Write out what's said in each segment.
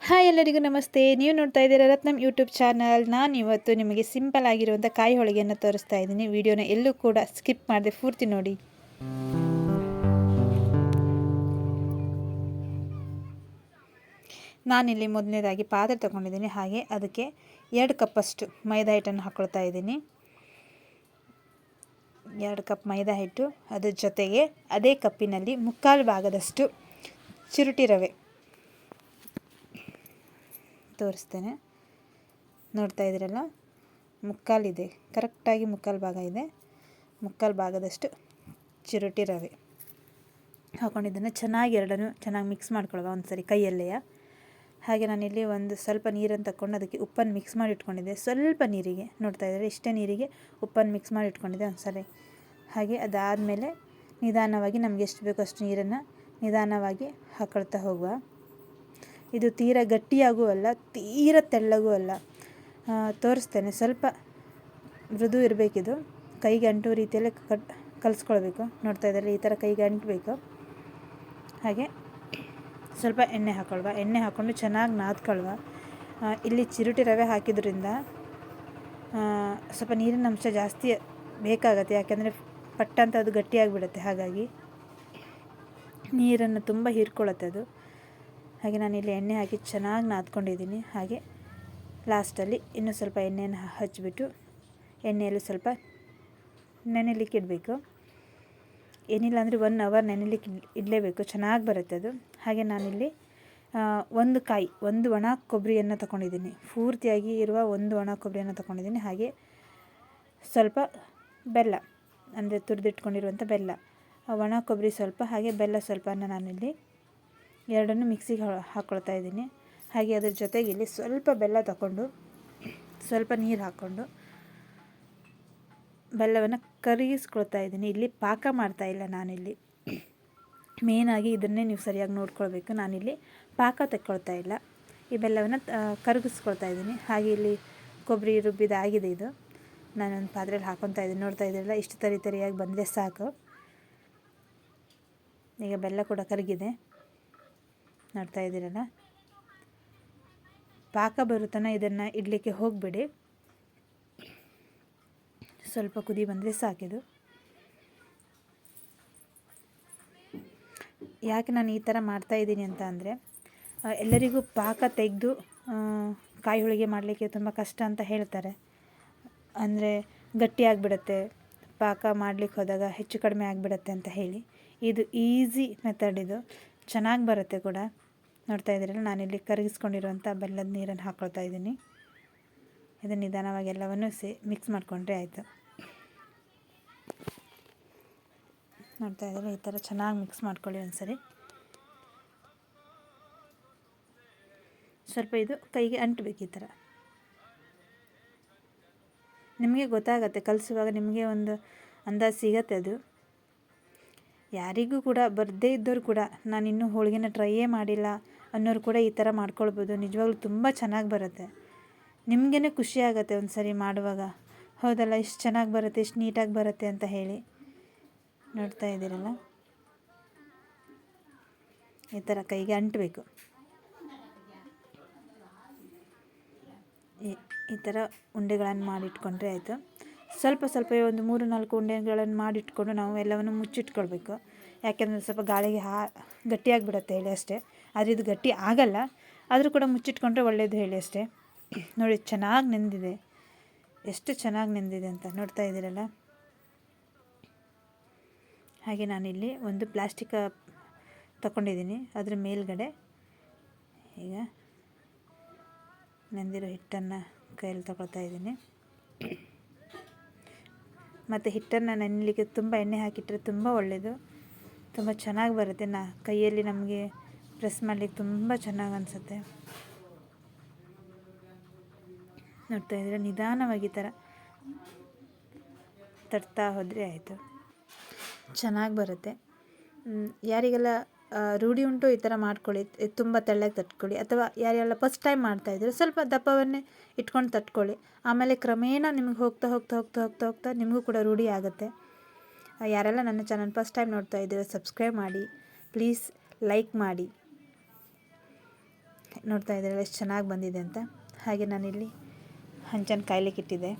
Hi ಎಲ್ಲರಿಗೂ ನಮಸ್ತೆ. ನೀವು ನೋಡ್ತಾ ಇದ್ದೀರಾ ರತ್ನಂ ಯೂಟ್ಯೂಬ್ ಚಾನಲ್. ನಾನು ಇವತ್ತು ನಿಮಗೆ ಸಿಂಪಲ್ ಆಗಿರುವಂಥ ಕಾಯಿ ಹೋಳಿಗೆಯನ್ನು ತೋರಿಸ್ತಾ ಇದ್ದೀನಿ. ವಿಡಿಯೋನ ಎಲ್ಲೂ ಕೂಡ ಸ್ಕಿಪ್ ಮಾಡದೆ ಪೂರ್ತಿ ನೋಡಿ. ನಾನಿಲ್ಲಿ ಮೊದಲನೇದಾಗಿ ಪಾತ್ರೆ ತೊಗೊಂಡಿದ್ದೀನಿ. ಹಾಗೆ ಅದಕ್ಕೆ 2 ಕಪ್ಪಷ್ಟು ಮೈದಾ ಹಿಟ್ಟನ್ನು ಹಾಕ್ಕೊಳ್ತಾ ಇದ್ದೀನಿ. 2 ಕಪ್ ಮೈದಾ ಹಿಟ್ಟು, ಅದ್ರ ಜೊತೆಗೆ ಅದೇ ಕಪ್ಪಿನಲ್ಲಿ 3/4 ಭಾಗದಷ್ಟು ಚಿರುಟಿ ರವೆ ತೋರಿಸ್ತೇನೆ. ನೋಡ್ತಾ ಇದ್ದೀರಲ್ಲ, 3/4 ಇದೆ, ಕರೆಕ್ಟಾಗಿ 3/4 ಭಾಗ ಇದೆ. 3/4 ಭಾಗದಷ್ಟು ಚಿರುಟಿ ರವೆ ಹಾಕ್ಕೊಂಡಿದ್ದನ್ನು ಚೆನ್ನಾಗಿ ಮಿಕ್ಸ್ ಮಾಡ್ಕೊಳ್ಳುವ ಒಂದ್ಸರಿ ಕೈಯಲ್ಲೆಯ. ಹಾಗೆ ನಾನಿಲ್ಲಿ ಒಂದು ಸ್ವಲ್ಪ ನೀರನ್ನು ತಗೊಂಡು ಅದಕ್ಕೆ ಉಪ್ಪನ್ನು ಮಿಕ್ಸ್ ಮಾಡಿ ಇಟ್ಕೊಂಡಿದ್ದೆ. ಸ್ವಲ್ಪ ನೀರಿಗೆ, ನೋಡ್ತಾ ಇದ್ದಾರೆ, ಇಷ್ಟೇ ನೀರಿಗೆ ಉಪ್ಪನ್ನು ಮಿಕ್ಸ್ ಮಾಡಿ ಇಟ್ಕೊಂಡಿದ್ದೆ ಒಂದ್ಸರಿ. ಹಾಗೆ ಅದಾದಮೇಲೆ ನಿಧಾನವಾಗಿ ನಮಗೆ ಎಷ್ಟು ಬೇಕೋ ಅಷ್ಟು ನೀರನ್ನು ನಿಧಾನವಾಗಿ ಹಾಕ್ಕೊಳ್ತಾ ಹೋಗುವ. ಇದು ತೀರಾ ಗಟ್ಟಿಯಾಗೂ ಅಲ್ಲ, ತೀರಾ ತೆಳ್ಳಗೂ ಅಲ್ಲ. ತೋರಿಸ್ತೇನೆ. ಸ್ವಲ್ಪ ಮೃದು ಇರಬೇಕಿದು, ಕೈಗೆ ಅಂಟುವ ರೀತಿಯಲ್ಲೇ ಕಲಿಸ್ಕೊಳ್ಬೇಕು. ನೋಡ್ತಾ ಇದ್ದಾರೆ, ಈ ಥರ ಕೈಗೆ ಅಂಟಬೇಕು. ಹಾಗೆ ಸ್ವಲ್ಪ ಎಣ್ಣೆ ಹಾಕ್ಕೊಳ್ವ. ಎಣ್ಣೆ ಹಾಕ್ಕೊಂಡು ಚೆನ್ನಾಗಿ ನಾದ್ಕೊಳ್ವ. ಇಲ್ಲಿ ಚಿರುಟಿ ರವೆ ಹಾಕಿದ್ರಿಂದ ಸ್ವಲ್ಪ ನೀರಿನ ಅಂಶ ಜಾಸ್ತಿ ಬೇಕಾಗತ್ತೆ, ಯಾಕೆಂದರೆ ಪಟ್ಟಂತ ಅದು ಗಟ್ಟಿಯಾಗಿಬಿಡುತ್ತೆ. ಹಾಗಾಗಿ ನೀರನ್ನು ತುಂಬ ಹೀರ್ಕೊಳ್ಳುತ್ತೆ ಅದು. ಹಾಗೆ ನಾನಿಲ್ಲಿ ಎಣ್ಣೆ ಹಾಕಿ ಚೆನ್ನಾಗಿ ನಾದ್ಕೊಂಡಿದ್ದೀನಿ. ಹಾಗೆ ಲಾಸ್ಟಲ್ಲಿ ಇನ್ನೂ ಸ್ವಲ್ಪ ಎಣ್ಣೆಯನ್ನು ಹಚ್ಚಿಬಿಟ್ಟು ಎಣ್ಣೆಯಲ್ಲಿ ಸ್ವಲ್ಪ ನೆನೆಲಿಕ್ಕೆ ಇಡಬೇಕು. ಏನಿಲ್ಲ ಅಂದರೆ 1 ಅವರ್ ನೆನೆಲಿಕ್ಕೆ ಇಡಲೇಬೇಕು, ಚೆನ್ನಾಗಿ ಬರುತ್ತೆ ಅದು. ಹಾಗೆ ನಾನಿಲ್ಲಿ ಒಂದು ಒಣ ಕೊಬ್ಬರಿಯನ್ನು ತಗೊಂಡಿದ್ದೀನಿ. ಪೂರ್ತಿಯಾಗಿ ಇರುವ ಒಂದು ಒಣ ಕೊಬ್ಬರಿಯನ್ನು ತಗೊಂಡಿದ್ದೀನಿ. ಹಾಗೆ ಸ್ವಲ್ಪ ಬೆಲ್ಲ, ಅಂದರೆ ತುರಿದಿಟ್ಕೊಂಡಿರುವಂಥ ಬೆಲ್ಲ, ಒಣ ಕೊಬ್ಬರಿ ಸ್ವಲ್ಪ, ಹಾಗೆ ಬೆಲ್ಲ ಸ್ವಲ್ಪನ ನಾನಿಲ್ಲಿ ಎರಡನ್ನು ಮಿಕ್ಸಿಗೆ ಹಾಕ್ಕೊಳ್ತಾ ಇದ್ದೀನಿ. ಹಾಗೆ ಅದ್ರ ಜೊತೆಗೆ ಇಲ್ಲಿ ಸ್ವಲ್ಪ ಬೆಲ್ಲ ತಗೊಂಡು ಸ್ವಲ್ಪ ನೀರು ಹಾಕ್ಕೊಂಡು ಬೆಲ್ಲವನ್ನು ಕರಗಿಸ್ಕೊಳ್ತಾ ಇದ್ದೀನಿ. ಇಲ್ಲಿ ಪಾಕ ಮಾಡ್ತಾಯಿಲ್ಲ ನಾನಿಲ್ಲಿ. ಮೇನಾಗಿ ಇದನ್ನೇ ನೀವು ಸರಿಯಾಗಿ ನೋಡ್ಕೊಳ್ಬೇಕು. ನಾನಿಲ್ಲಿ ಪಾಕ ತೆಕ್ಕೊಳ್ತಾ ಇಲ್ಲ, ಈ ಬೆಲ್ಲವನ್ನು ಕರಗಿಸ್ಕೊಳ್ತಾ ಇದ್ದೀನಿ. ಹಾಗೆ ಇಲ್ಲಿ ಕೊಬ್ಬರಿ ರುಬ್ಬಿದಾಗಿದೆ. ಇದು ನಾನೊಂದು ಪಾತ್ರೆಯಲ್ಲಿ ಹಾಕ್ಕೊತಾ ಇದ್ದೀನಿ. ನೋಡ್ತಾ ಇದ್ದೀರಲ್ಲ, ಇಷ್ಟು ತರಿಯಾಗಿ ಬಂದರೆ ಸಾಕು. ಈಗ ಬೆಲ್ಲ ಕೂಡ ಕರಗಿದೆ, ನೋಡ್ತಾ ಇದ್ದೀರಲ್ಲ. ಪಾಕ ಬರುತ್ತಾನ ಇದನ್ನು ಇಡಲಿಕ್ಕೆ ಹೋಗಬೇಡಿ, ಸ್ವಲ್ಪ ಕುದಿ ಬಂದರೆ ಸಾಕಿದು. ಯಾಕೆ ನಾನು ಈ ಥರ ಮಾಡ್ತಾಯಿದ್ದೀನಿ ಅಂತ ಅಂದರೆ, ಎಲ್ಲರಿಗೂ ಪಾಕ ತೆಗೆದು ಕಾಯಿ ಹೋಳಿಗೆ ಮಾಡಲಿಕ್ಕೆ ತುಂಬ ಕಷ್ಟ ಅಂತ ಹೇಳ್ತಾರೆ. ಅಂದರೆ ಗಟ್ಟಿಯಾಗಿಬಿಡುತ್ತೆ, ಪಾಕ ಮಾಡಲಿಕ್ಕೆ ಹೋದಾಗ ಹೆಚ್ಚು ಕಡಿಮೆ ಆಗಿಬಿಡುತ್ತೆ ಅಂತ ಹೇಳಿ. ಇದು ಈಸಿ ಮೆಥಡ್, ಇದು ಚೆನ್ನಾಗಿ ಬರುತ್ತೆ ಕೂಡ. ನೋಡ್ತಾ ಇದ್ದೀರಲ್ಲ, ನಾನಿಲ್ಲಿ ಕರಗಿಸ್ಕೊಂಡಿರುವಂಥ ಬೆಲ್ಲದ ನೀರನ್ನು ಹಾಕ್ಕೊಳ್ತಾ ಇದ್ದೀನಿ. ಇದನ್ನು ನಿಧಾನವಾಗಿ ಎಲ್ಲವನ್ನು ಮಿಕ್ಸ್ ಮಾಡಿಕೊಂಡ್ರೆ ಆಯಿತು. ನೋಡ್ತಾ ಇದ್ದೀರ, ಈ ಥರ ಚೆನ್ನಾಗಿ ಮಿಕ್ಸ್ ಮಾಡ್ಕೊಳ್ಳಿ ಒಂದ್ಸರಿ. ಸ್ವಲ್ಪ ಇದು ಕೈಗೆ ಅಂಟಬೇಕು, ಈ ಥರ ನಿಮಗೆ ಗೊತ್ತಾಗತ್ತೆ. ಕಲಿಸುವಾಗ ನಿಮಗೆ ಒಂದು ಅಂದಾಜು ಸಿಗತ್ತೆ ಅದು. ಯಾರಿಗೂ ಕೂಡ ಬರದೇ ಇದ್ದವರು ಕೂಡ, ನಾನಿನ್ನೂ ಹೋಳಿಗೆನ ಟ್ರೈಯೇ ಮಾಡಿಲ್ಲ ಅನ್ನೋರು ಕೂಡ ಈ ಥರ ಮಾಡ್ಕೊಳ್ಬೋದು. ನಿಜವಾಗ್ಲೂ ತುಂಬ ಚೆನ್ನಾಗಿ ಬರುತ್ತೆ. ನಿಮಗೇ ಖುಷಿ ಆಗುತ್ತೆ ಒಂದು ಸರಿ ಮಾಡುವಾಗ, ಹೌದಲ್ಲ, ಇಷ್ಟು ಚೆನ್ನಾಗಿ ಬರುತ್ತೆ, ಇಷ್ಟು ನೀಟಾಗಿ ಬರುತ್ತೆ ಅಂತ ಹೇಳಿ. ನೋಡ್ತಾ ಇದ್ದೀರಲ್ಲ, ಈ ಥರ ಕೈಗೆ ಅಂಟಬೇಕು. ಈ ಥರ ಉಂಡೆಗಳನ್ನು ಮಾಡಿಟ್ಕೊಂಡ್ರೆ ಆಯಿತು. ಸ್ವಲ್ಪ ಒಂದು 3-4 ಉಂಡೆಗಳನ್ನು ಮಾಡಿಟ್ಕೊಂಡು ನಾವು ಎಲ್ಲವನ್ನು ಮುಚ್ಚಿಟ್ಕೊಳ್ಬೇಕು. ಯಾಕೆಂದರೆ ಸ್ವಲ್ಪ ಗಾಳಿಗೆ ಗಟ್ಟಿಯಾಗಿಬಿಡುತ್ತೆ ಹೇಳಿ ಅಷ್ಟೇ. ಆದರೆ ಇದು ಗಟ್ಟಿ ಆಗಲ್ಲ, ಆದರೂ ಕೂಡ ಮುಚ್ಚಿಟ್ಕೊಂಡ್ರೆ ಒಳ್ಳೆಯದು ಹೇಳಿ ಅಷ್ಟೇ. ನೋಡಿ, ಚೆನ್ನಾಗಿ ನೆಂದಿದೆ, ಎಷ್ಟು ಚೆನ್ನಾಗಿ ನೆಂದಿದೆ ಅಂತ ನೋಡ್ತಾ ಇದ್ದೀರಲ್ಲ. ಹಾಗೆ ನಾನಿಲ್ಲಿ ಒಂದು ಪ್ಲಾಸ್ಟಿಕ್ ತಗೊಂಡಿದ್ದೀನಿ, ಅದರ ಮೇಲ್ಗಡೆ ಈಗ ನೆಂದಿರೋ ಹಿಟ್ಟನ್ನು ಕೈಯಲ್ಲಿ ತಗೊಳ್ತಾ ಇದ್ದೀನಿ. ಮತ್ತು ಹಿಟ್ಟನ್ನು ನೆನಲಿಕ್ಕೆ ತುಂಬ ಎಣ್ಣೆ ಹಾಕಿಟ್ಟರೆ ತುಂಬ ಒಳ್ಳೆಯದು, ತುಂಬ ಚೆನ್ನಾಗಿ ಬರುತ್ತೆ. ಕೈಯಲ್ಲಿ ನಮಗೆ ಪ್ರೆಸ್ ಮಾಡಲಿಕ್ಕೆ ತುಂಬ ಚೆನ್ನಾಗಿ ಅನಿಸುತ್ತೆ. ನೋಡ್ತಾ ಇದ್ದೀರ, ನಿಧಾನವಾಗಿ ಈ ಥರ ತಟ್ತಾ ಹೋದರೆ ಆಯಿತು, ಚೆನ್ನಾಗಿ ಬರುತ್ತೆ. ಯಾರಿಗೆಲ್ಲ ರೂಢಿ ಉಂಟು ಈ ಥರ ಮಾಡ್ಕೊಳ್ಳಿ, ತುಂಬ ತೆಳ್ಳಗೆ ತಟ್ಕೊಳ್ಳಿ. ಅಥವಾ ಯಾರೆಲ್ಲ ಫಸ್ಟ್ ಟೈಮ್ ಮಾಡ್ತಾಯಿದ್ರು ಸ್ವಲ್ಪ ದಪ್ಪವನ್ನೇ ಇಟ್ಕೊಂಡು ತಟ್ಕೊಳ್ಳಿ. ಆಮೇಲೆ ಕ್ರಮೇಣ ನಿಮಗೆ ಹೋಗ್ತಾ ನಿಮಗೂ ಕೂಡ ರೂಢಿ ಆಗುತ್ತೆ. ಯಾರೆಲ್ಲ ನನ್ನ ಚಾನಲ್ ಫಸ್ಟ್ ಟೈಮ್ ನೋಡ್ತಾ ಇದ್ದೀರೋ ಸಬ್ಸ್ಕ್ರೈಬ್ ಮಾಡಿ, ಪ್ಲೀಸ್ ಲೈಕ್ ಮಾಡಿ. ನೋಡ್ತಾ ಇದ್ದೀರಲ್ಲ ಎಷ್ಟು ಚೆನ್ನಾಗಿ ಬಂದಿದೆ ಅಂತ. ಹಾಗೆ ನಾನಿಲ್ಲಿ ಹಂಚನ್ನು ಕಾಯ್ಲಿಕ್ಕೆ ಇಟ್ಟಿದ್ದೆ.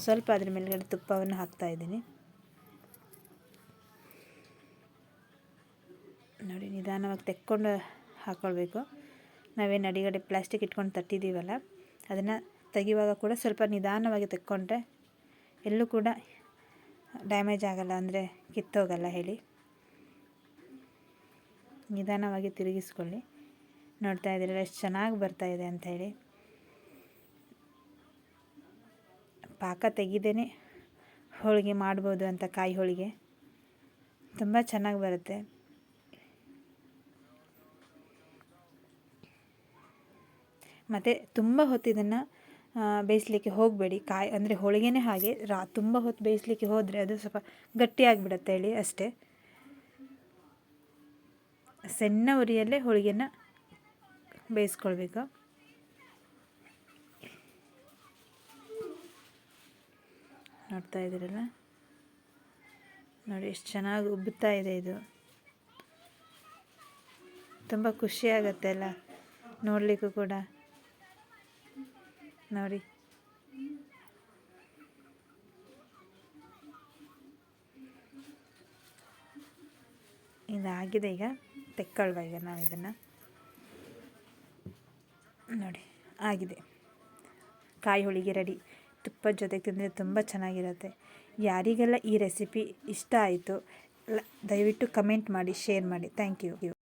ಸ್ವಲ್ಪ ಅದ್ರ ಮೇಲ್ಗಡೆ ತುಪ್ಪವನ್ನು ಹಾಕ್ತಾಯಿದ್ದೀನಿ. ನೋಡಿ, ನಿಧಾನವಾಗಿ ತೆಕ್ಕೊಂಡು ಹಾಕ್ಕೊಳ್ಬೇಕು. ನಾವೇನು ಅಡಿಗಡೆ ಪ್ಲಾಸ್ಟಿಕ್ ಇಟ್ಕೊಂಡು ತಟ್ಟಿದ್ದೀವಲ್ಲ, ಅದನ್ನು ತೆಗಿವಾಗ ಕೂಡ ಸ್ವಲ್ಪ ನಿಧಾನವಾಗಿ ತೆಕ್ಕೊಂಡ್ರೆ ಎಲ್ಲೂ ಕೂಡ ಡ್ಯಾಮೇಜ್ ಆಗಲ್ಲ, ಅಂದರೆ ಕಿತ್ತೋಗಲ್ಲ ಹೇಳಿ. ನಿಧಾನವಾಗಿ ತಿರುಗಿಸ್ಕೊಳ್ಳಿ. ನೋಡ್ತಾ ಇದ್ದೀರಲ್ಲ ಎಷ್ಟು ಚೆನ್ನಾಗಿ ಬರ್ತಾಯಿದೆ ಅಂತ ಹೇಳಿ. ಪಾಕ ತೆಗಿದೇನೆ ಹೋಳಿಗೆ ಮಾಡ್ಬೋದು ಅಂತ, ಕಾಯಿ ಹೋಳಿಗೆ ತುಂಬ ಚೆನ್ನಾಗಿ ಬರುತ್ತೆ. ಮತ್ತು ತುಂಬ ಹೊತ್ತು ಇದನ್ನು ಬೇಯಿಸಲಿಕ್ಕೆ ಹೋಗಬೇಡಿ. ಕಾಯಿ ಅಂದರೆ ಹೋಳಿಗೆನೇ ಹಾಗೆ, ತುಂಬ ಹೊತ್ತು ಬೇಯಿಸಲಿಕ್ಕೆ ಹೋದರೆ ಅದು ಸ್ವಲ್ಪ ಗಟ್ಟಿಯಾಗಿಬಿಡುತ್ತೆ ಹೇಳಿ ಅಷ್ಟೇ. ಸಣ್ಣ ಉರಿಯಲ್ಲೇ ಹೋಳಿಗೆನ ಬೇಯಿಸ್ಕೊಳ್ಬೇಕು. ನೋಡ್ತಾ ಇದ್ದೀರಲ್ಲ, ನೋಡಿ ಎಷ್ಟು ಚೆನ್ನಾಗಿ ಉಬ್ಬುತ್ತಾ ಇದೆ. ಇದು ತುಂಬ ಖುಷಿಯಾಗತ್ತೆ ಅಲ್ಲ ನೋಡಲಿಕ್ಕೂ ಕೂಡ. ನೋಡಿ, ಇದಾಗಿದೆ. ಈಗ ತೆಕ್ಕೊಳ್ವ ಈಗ ನಾವು ಇದನ್ನು. ನೋಡಿ ಆಗಿದೆ, ಕಾಯಿ ಹೋಳಿಗೆ ರೆಡಿ. ತುಪ್ಪದ ಜೊತೆಗೆ ತಿಂದರೆ ತುಂಬ ಚೆನ್ನಾಗಿರುತ್ತೆ. ಯಾರಿಗೆಲ್ಲ ಈ ರೆಸಿಪಿ ಇಷ್ಟ ಆಯಿತು ದಯವಿಟ್ಟು ಕಮೆಂಟ್ ಮಾಡಿ, ಶೇರ್ ಮಾಡಿ. Thank you.